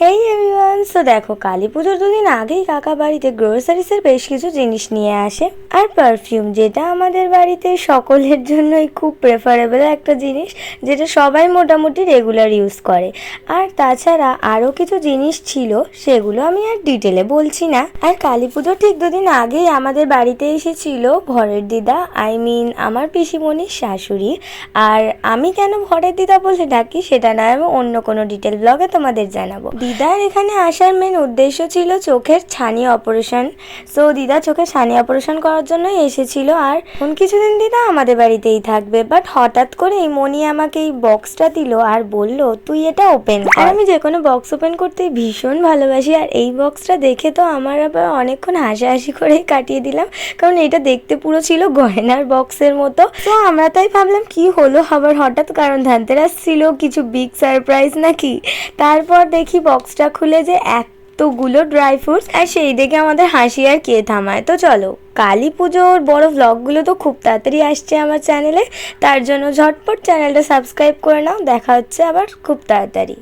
হেই everyone, so দেখো কালী পুজোর দুদিন আগেই কাকা বাড়িতে গ্রোসারিসের বেশ কিছু জিনিস নিয়ে আসে। আর পারফিউম, যেটা আমাদের বাড়িতে সকলের জন্যই খুব প্রেফারেবল একটা জিনিস, যেটা সবাই মোটামুটি রেগুলার ইউজ করে। আর তাছাড়া আরও কিছু জিনিস ছিল, সেগুলো আমি আর ডিটেলে বলছি না। আর কালী পুজোর ঠিক দুদিন আগেই আমাদের বাড়িতে এসেছিল ভরের দিদা, আমার পিসিমণির শাশুড়ি। আর আমি কেন ভরের দিদা বলে ডাকি সেটা না, আমি অন্য কোনো ডিটেল ব্লগে তোমাদের জানাবো। দিদার এখানে আসার মেন উদ্দেশ্য ছিল চোখের ছানি অপারেশন। সো দিদা চোখের ছানি অপারেশন করার জন্যই এসেছিল। আর কিছুদিন দিদা আমাদের বাড়িতেই থাকবে। বাট হঠাৎ করে এই মনি আমাকে এই বক্সটা দিল আর বলল, তুই এটা ওপেন কর। আর আমি যে কোনো বক্স ওপেন করতে ভীষণ ভালোবাসি। আর এই বক্সটা দেখে তো আমার আবার অনেকক্ষণ হাসাহাসি করেই কাটিয়ে দিলাম, কারণ এটা দেখতে পুরো ছিল গয়নার বক্সের মতো। তো আমরা তাই ভাবলাম কি হলো আবার হঠাৎ, কারণ ধনতেরাস ছিল, কিছু বিগ সারপ্রাইজ নাকি। তারপর দেখি বক্সটা খুলে যে এতগুলো ড্রাই ফ্রুটস, আর সেই দেখে আমাদের হাসি আর কে থামায়। তো চলো, কালী পুজোর বড় ভ্লগগুলো তো খুব তাড়াতাড়ি আসছে আমার চ্যানেলে, তার জন্য ঝটপট চ্যানেলটা সাবস্ক্রাইব করে নাও। দেখা হচ্ছে আবার খুব তাড়াতাড়ি।